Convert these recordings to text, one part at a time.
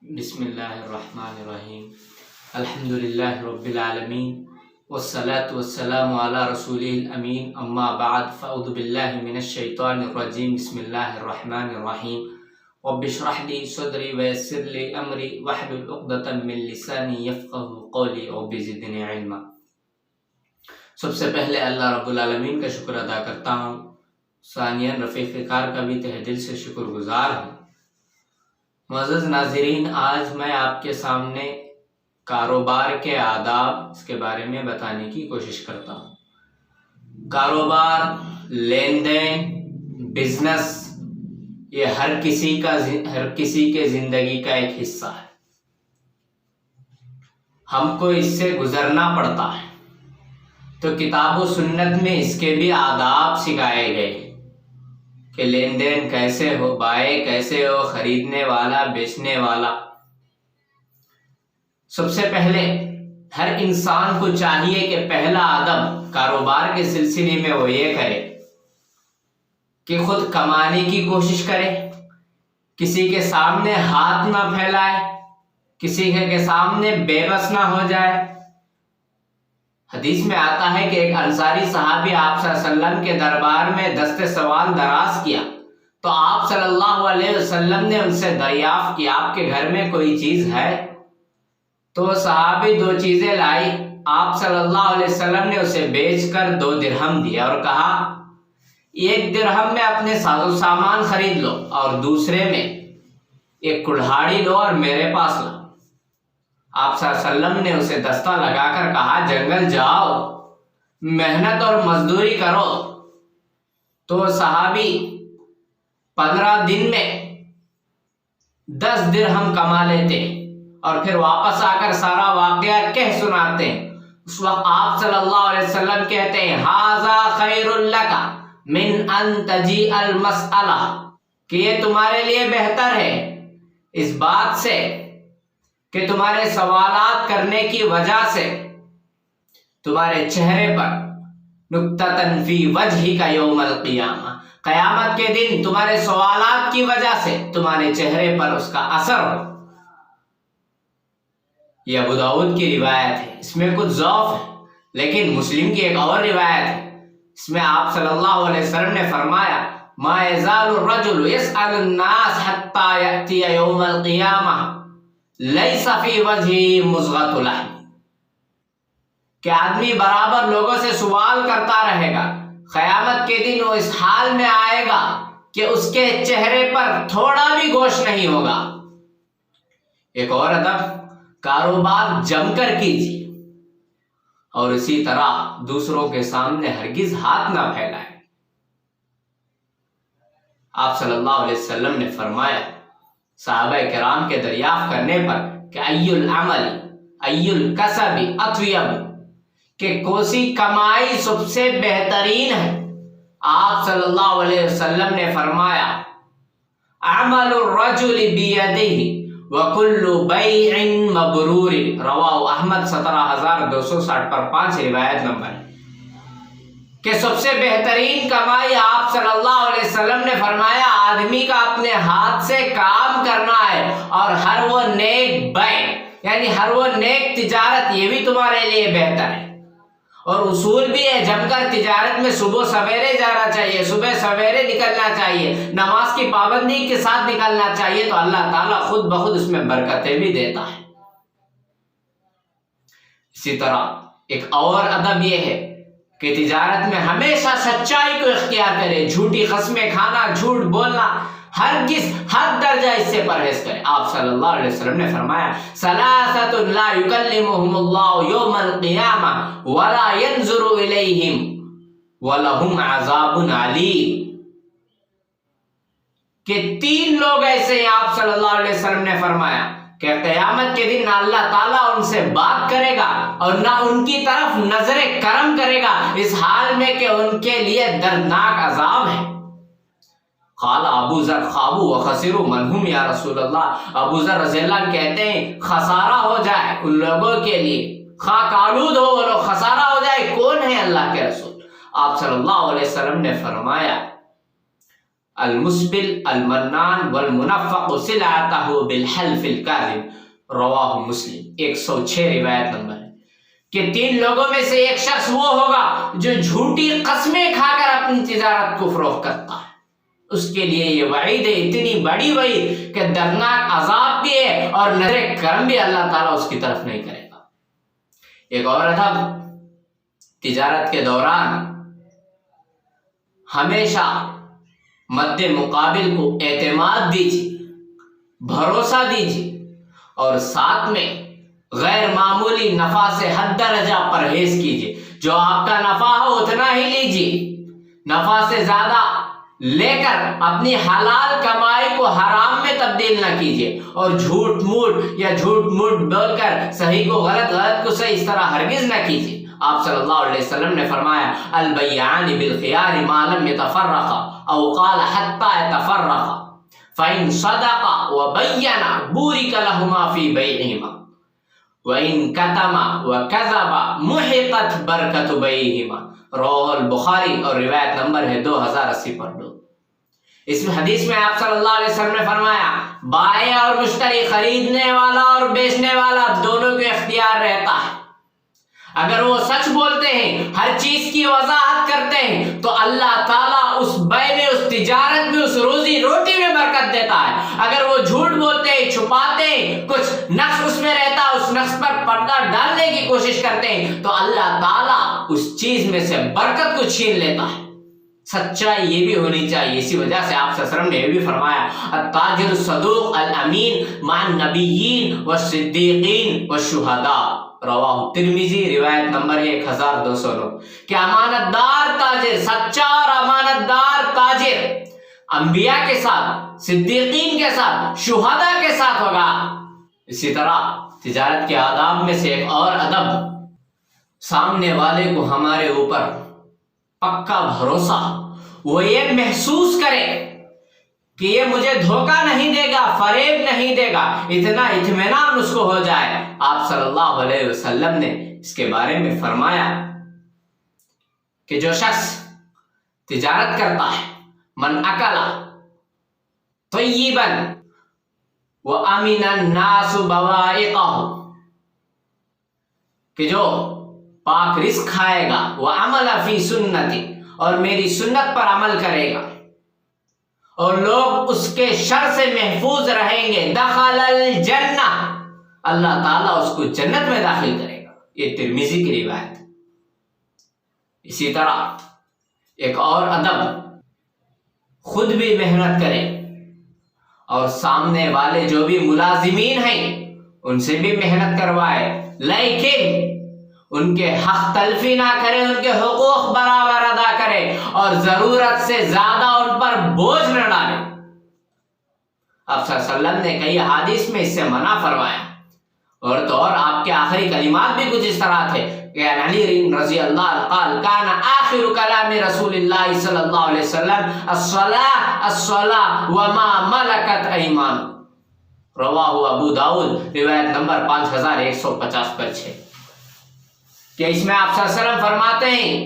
بسم اللہ الرحمن الرحیم الحمدللہ رب العالمین والصلاة والسلام علی رسولہ الامین اما بعد فاعوذ باللہ من الشیطان الرجیم بسم اللہ الرحمن الرحیم رب اشرح لی صدری ویسر لی امری واحلل عقدۃ من لسانی یفقهوا قولی رب زدنی علما۔ سب سے پہلے اللہ رب العالمین کا شکر ادا کرتا ہوں، ثانیاً رفیق کار کا بھی تہ دل سے شکر گزار ہوں۔ معزز ناظرین، آج میں آپ کے سامنے کاروبار کے آداب اس کے بارے میں بتانے کی کوشش کرتا ہوں۔ کاروبار، لین دین، بزنس، یہ ہر کسی کے زندگی کا ایک حصہ ہے۔ ہم کو اس سے گزرنا پڑتا ہے، تو کتاب و سنت میں اس کے بھی آداب سکھائے گئے کہ لین دین کیسے ہو، بائے کیسے ہو، خریدنے والا بیچنے والا۔ سب سے پہلے ہر انسان کو چاہیے کہ پہلا ادب کاروبار کے سلسلے میں وہ یہ کرے کہ خود کمانے کی کوشش کرے، کسی کے سامنے ہاتھ نہ پھیلائے، کسی کے سامنے بے بس نہ ہو جائے۔ حدیث میں آتا ہے کہ ایک انصاری صحابی آپ صلی اللہ علیہ وسلم کے دربار میں دست سوال دراز کیا، تو آپ صلی اللہ علیہ وسلم نے ان سے دریافت کیا آپ کے گھر میں کوئی چیز ہے؟ تو صحابی دو چیزیں لائی، آپ صلی اللہ علیہ وسلم نے اسے بیچ کر 2 درہم دیا اور کہا 1 درہم میں اپنے ساز و سامان خرید لو اور دوسرے میں ایک کلہاڑی لو اور میرے پاس لاؤ۔ آپ صلی اللہ علیہ وسلم نے اسے دستہ لگا کر کہا جنگل جاؤ، محنت اور مزدوری کرو۔ تو صحابی 15 دن میں 10 درہم کما لیتے اور پھر واپس آ کر سارا واقعہ کہہ سناتے۔ اس وقت آپ صلی اللہ علیہ وسلم کہتے ہیں ھذا خیر لک من ان تجیء المسألہ، کہ یہ تمہارے لیے بہتر ہے اس بات سے کہ تمہارے سوالات کرنے کی وجہ سے تمہارے چہرے پر نکتۃ فی وجہک یوم القیامہ، قیامت کے دن تمہارے سوالات کی وجہ سے تمہارے چہرے پر اس کا اثر ہو۔ یہ ابو داؤد کی روایت ہے، اس میں کچھ ضعف ہے، لیکن مسلم کی ایک اور روایت ہے، اس میں آپ صلی اللہ علیہ وسلم نے فرمایا ما یزال الرجل یسأل الناس حتی یأتی یوم القیامہ لیس فی وجہہ مضغۃ لحم، کہ آدمی برابر لوگوں سے سوال کرتا رہے گا، قیامت کے دن وہ اس حال میں آئے گا کہ اس کے چہرے پر تھوڑا بھی گوشت نہیں ہوگا۔ ایک اور ادب، کاروبار جم کر کیجیے اور اسی طرح دوسروں کے سامنے ہرگز ہاتھ نہ پھیلائے۔ آپ صلی اللہ علیہ وسلم نے فرمایا صحابہ کرام کے دریافت کرنے پر کہ ای العمل ای الکسب اطیب، کہ کوسی کمائی سب سے بہترین ہے؟ آپ صلی اللہ علیہ وسلم نے فرمایا عمل الرجل بیدہ وکل بیع مبرور، رواہ احمد 17260 پر 5 روایت نمبر ہے، کہ سب سے بہترین کمائی آپ صلی اللہ علیہ وسلم نے فرمایا آدمی کا اپنے ہاتھ سے کام کرنا ہے، اور ہر وہ نیک بیع یعنی ہر وہ نیک تجارت یہ بھی تمہارے لیے بہتر ہے۔ اور اصول بھی ہے جم کر تجارت میں صبح سویرے جانا چاہیے، صبح سویرے نکلنا چاہیے، نماز کی پابندی کے ساتھ نکلنا چاہیے، تو اللہ تعالیٰ خود بخود اس میں برکتیں بھی دیتا ہے۔ اسی طرح ایک اور ادب یہ ہے کہ تجارت میں ہمیشہ سچائی کو اختیار کرے، جھوٹی قسمیں کھانا، جھوٹ بولنا ہرگز حد درجہ اس سے پرہیز کرے۔ آپ صلی اللہ علیہ وسلم نے فرمایا ثلاثۃ لا یکلمہم اللہ یوم القیامہ ولا ینظر الیہم ولہم عذاب علیم، کہ 3 لوگ ایسے ہیں آپ صلی اللہ علیہ وسلم نے فرمایا کہ قیامت کے دن نہ اللہ تعالیٰ ان سے بات کرے گا اور نہ ان کی طرف نظر کرم کرے گا، اس حال میں کہ ان کے لیے دردناک عذاب ہے۔ قال ابو ذر خابوا وخسروا من هم یا رسول اللہ، ابو ذر رضی اللہ عنہ کہتے ہیں خسارہ ہو جائے ان لوگوں کے لیے، خاک آلود ہو وہ لوگ، خسارہ ہو جائے، کون ہے اللہ کے رسول؟ آپ صلی اللہ علیہ وسلم نے فرمایا المسبل المنان والمنفق سلعته بالحلف الكاذب رواہ مسلم 106 روایت نمبر ہے کہ 3 لوگوں میں سے ایک شخص وہ ہوگا جو جھوٹی قسمیں کھا کر اپنی تجارت کو فروخت کرتا ہے، اس کے لیے یہ وعید ہے، اتنی بڑی وعید کہ دردناک عذاب بھی ہے اور نظر کرم بھی اللہ تعالیٰ اس کی طرف نہیں کرے گا۔ ایک اور ادب، تجارت کے دوران ہمیشہ مد مقابل کو اعتماد دیجیے، بھروسہ دیجیے اور ساتھ میں غیر معمولی نفع سے حد درجہ پرہیز کیجیے۔ جو آپ کا نفع ہو اتنا ہی لیجیے، نفع سے زیادہ لے کر اپنی حلال کمائی کو حرام میں تبدیل نہ کیجیے، اور جھوٹ موٹ بول کر صحیح کو غلط، غلط کو صحیح، اس طرح ہرگز نہ کیجیے۔ آپ صلی اللہ علیہ وسلم نے فرمایا البیعان بالخیار ما لم يتفرقا او قال حتى يتفرقا فإن صدقا وبينا بورك لهما في بيعهما وإن كتما وكذبا محقت بركة بيعهما رواه البخاری، اور روایت نمبر ہے 2080 پر 2۔ اس حدیث میں آپ صلی اللہ علیہ وسلم نے فرمایا بائع اور مشتری، خریدنے والا اور بیچنے والا دونوں کے اختیار رہتا ہے، اگر وہ سچ بولتے ہیں، ہر چیز کی وضاحت کرتے ہیں تو اللہ تعالیٰ اس بے میں، اس تجارت میں، اس روزی روٹی میں برکت دیتا ہے۔ اگر وہ جھوٹ بولتے ہیں، چھپاتے ہیں، کچھ نقص اس میں رہتا ہے، اس نقص پر پردہ ڈالنے کی کوشش کرتے ہیں تو اللہ تعالیٰ اس چیز میں سے برکت کو چھین لیتا ہے۔ سچائی یہ بھی ہونی چاہیے، اسی وجہ سے آپ صلی اللہ علیہ وسلم نے یہ بھی فرمایا التاجر الصدوق الامین مع النبیین والصدیقین والشہداء رواہ ترمذی، روایت نمبر 1209، کہ امانت دار تاجر، سچا اور امانت دار تاجر انبیاء کے ساتھ، صدیقین کے ساتھ، شہداء کے ساتھ ہوگا۔ اسی طرح تجارت کے آداب میں سے ایک اور ادب، سامنے والے کو ہمارے اوپر پکا بھروسہ، وہ یہ محسوس کرے کہ یہ مجھے دھوکہ نہیں دے گا، فریب نہیں دے گا، اتنا اطمینان اس کو ہو جائے۔ آپ صلی اللہ علیہ وسلم نے اس کے بارے میں فرمایا کہ جو شخص تجارت کرتا ہے من اکلا طیبا وامن الناس بوائقہ، کہ جو پاک رزق کھائے گا، وعمل فی سنتی، اور میری سنت پر عمل کرے گا، اور لوگ اس کے شر سے محفوظ رہیں گے، دخل الجنہ، اللہ تعالیٰ اس کو جنت میں داخل کرے گا۔ یہ ترمذی کی روایت ہے۔ اسی طرح ایک اور ادب، خود بھی محنت کرے اور سامنے والے جو بھی ملازمین ہیں ان سے بھی محنت کروائے، لیکن ان کے حق تلفی نہ کرے، ان کے حقوق برابر ادا کرے اور ضرورت سے زیادہ ان پر بوجھ نہ ڈالے۔ آپ صلی اللہ علیہ وسلم نے کئی حدیث میں اس سے منع فرمایا، اور تو اور آپ کے آخری کلمات بھی کچھ اس طرح تھے کہ علی رضی اللہ عنہ قال کان آخر کلام رسول اللہ صلی اللہ علیہ وسلم الصلاۃ الصلاۃ وما ملکت ایمان، رواہ ابو داؤد، روایت نمبر 5150 پر 6، کہ اس میں آپ صلی اللہ علیہ وسلم فرماتے ہیں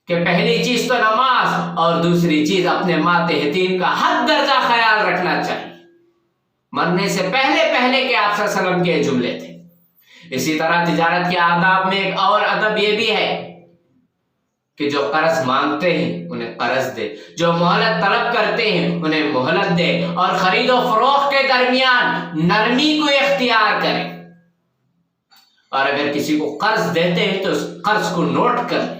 کہ پہلی چیز تو نماز اور دوسری چیز اپنے ماتحتین کا حد درجہ خیال رکھنا چاہیے۔ مرنے سے پہلے کہ آپ صلی اللہ علیہ وسلم کے جملے تھے۔ اسی طرح تجارت کے آداب میں ایک اور ادب یہ بھی ہے کہ جو قرض مانگتے ہیں انہیں قرض دے، جو مہلت طلب کرتے ہیں انہیں مہلت دے، اور خرید و فروخت کے درمیان نرمی کو اختیار کرے، اور اگر کسی کو قرض دیتے ہیں تو اس قرض کو نوٹ کر لیں،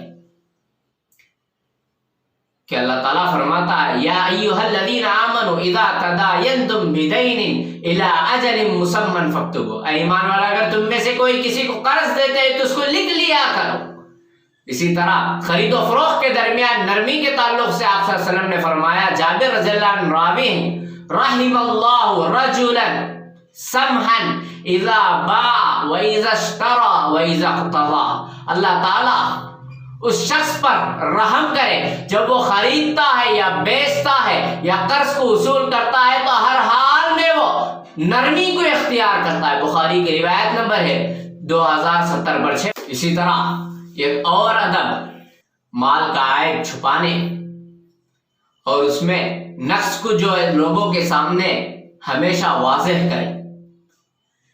کہ اللہ تعالیٰ فرماتا ہے یا ایھا الذین آمنوا اذا تداینتم بدین الی اجل مسمى فاکتبوہ، اے ایمان والا اگر تم میں سے کوئی کسی کو قرض دیتے ہیں تو اس کو لکھ لیا کرو۔ اسی طرح خرید و فروخت کے درمیان نرمی کے تعلق سے آپ صلی اللہ علیہ وسلم نے فرمایا، جابر رضی اللہ عنہ راوی ہیں، رحم اللہ رجلا سمحا اذا باع واذا اشترى واذا اقتضى، اللہ تعالیٰ اس شخص پر رحم کرے جب وہ خریدتا ہے یا بیچتا ہے یا قرض کو وصول کرتا ہے تو ہر حال میں وہ نرمی کو اختیار کرتا ہے۔ بخاری کی روایت نمبر ہے 2070 پر 6۔ اسی طرح ایک اور ادب، مال کا عیب چھپانے اور اس میں نقص کو جو ہے لوگوں کے سامنے ہمیشہ واضح کرے،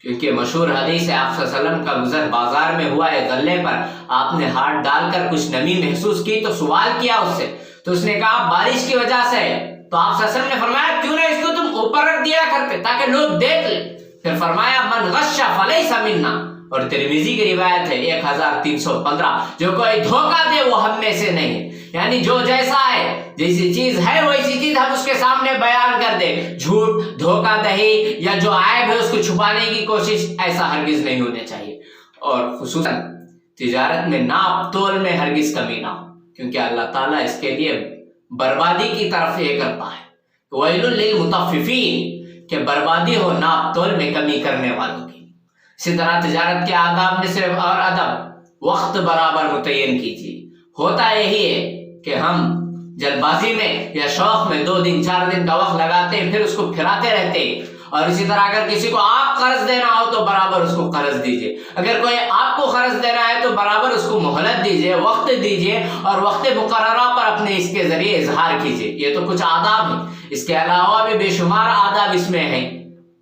کیونکہ مشہور حدیث ہے آپ صلی اللہ علیہ وسلم کا گزر بازار میں ہوا ہے، غلے پر آپ نے ہاتھ ڈال کر کچھ نمی محسوس کی تو سوال کیا اس سے، تو اس نے کہا بارش کی وجہ سے ہے، تو آپ صلی اللہ علیہ وسلم نے فرمایا کیوں نہ اس کو تم اوپر رکھ دیا کرتے تاکہ لوگ دیکھ لیں، پھر فرمایا من غش فلیس منا، اور ترمذی کی روایت ہے 1315، جو کوئی دھوکہ دے وہ ہم میں سے نہیں، یعنی جو جیسا ہے جیسی چیز ہے ویسی چیز ہم اس کے سامنے بیان کر دے، جھوٹ دھوکہ دہی یا جو عیب ہے اس کو چھپانے کی کوشش ایسا ہرگز نہیں ہونا چاہیے، اور خصوصاً تجارت میں ناپ تول میں ہرگز کمی نہ ہو، کیونکہ اللہ تعالیٰ اس کے لیے بربادی کی طرف یہ کرتا ہے، ویل للمطففین، کہ بربادی ہو ناپ تول میں کمی کرنے والوں کی۔ اسی طرح تجارت کے آداب میں سے اور ادب وقت برابر متعین کیجیے۔ ہوتا یہی ہے کہ ہم جلد بازی میں یا شوق میں 2 دن 4 دن کا وقت لگاتے ہیں، پھر اس کو پھراتے رہتے ہیں، اور اسی طرح اگر کسی کو آپ قرض دینا ہو تو برابر اس کو قرض دیجئے، اگر کوئی آپ کو قرض دینا ہے تو برابر اس کو مہلت دیجئے، وقت دیجئے، اور وقت مقررہ پر اپنے اس کے ذریعے اظہار کیجئے۔ یہ تو کچھ آداب ہیں، اس کے علاوہ بھی بے شمار آداب اس میں ہیں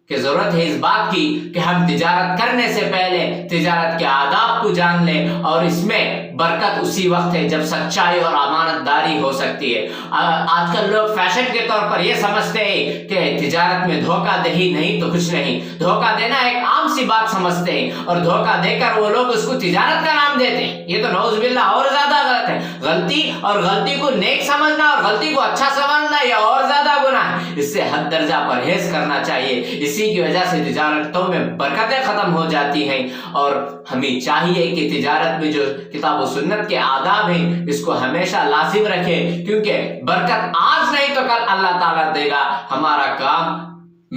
کہ ضرورت ہے اس بات کی کہ ہم تجارت کرنے سے پہلے تجارت کے آداب کو جان لیں، اور اس میں برکت اسی وقت ہے جب سچائی اور امانت داری ہو سکتی ہے۔ آج کل لوگ فیشن کے طور پر یہ سمجھتے ہیں کہ تجارت میں دھوکہ دہی نہیں تو کچھ نہیں، دھوکہ دینا ایک عام سی بات سمجھتے ہیں، اور دھوکہ دے کر وہ لوگ اس کو تجارت کا نام دیتے ہیں۔ یہ تو نعوذ باللہ اور زیادہ غلط ہے۔ غلطی اور غلطی کو نیک سمجھنا اور غلطی کو اچھا سمجھنا یہ اور زیادہ گناہ ہے، اس سے حد درجہ پرہیز کرنا چاہیے۔ اسی کی وجہ سے تجارتوں میں برکتیں ختم ہو جاتی ہیں، اور ہمیں چاہیے کہ تجارت میں جو کتاب و سنت کے آداب ہیں اس کو ہمیشہ لازم رکھیں، کیونکہ برکت آج نہیں تو کل اللہ تعالیٰ دے گا۔ ہمارا کام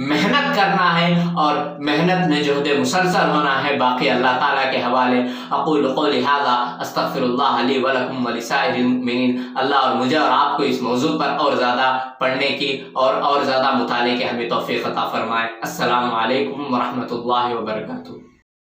محنت کرنا ہے، اور محنت میں جہد مسلسل ہونا ہے، باقی اللہ تعالیٰ کے حوالے۔ اقول قولی ھذا استغفر اللہ لی ولکم ولسائر المؤمنین۔ اللہ اور مجھے اور آپ کو اس موضوع پر اور زیادہ پڑھنے کی اور زیادہ مطالعے کی ہمیں توفیق عطا فرمائے۔ السلام علیکم ورحمۃ اللہ وبرکاتہ۔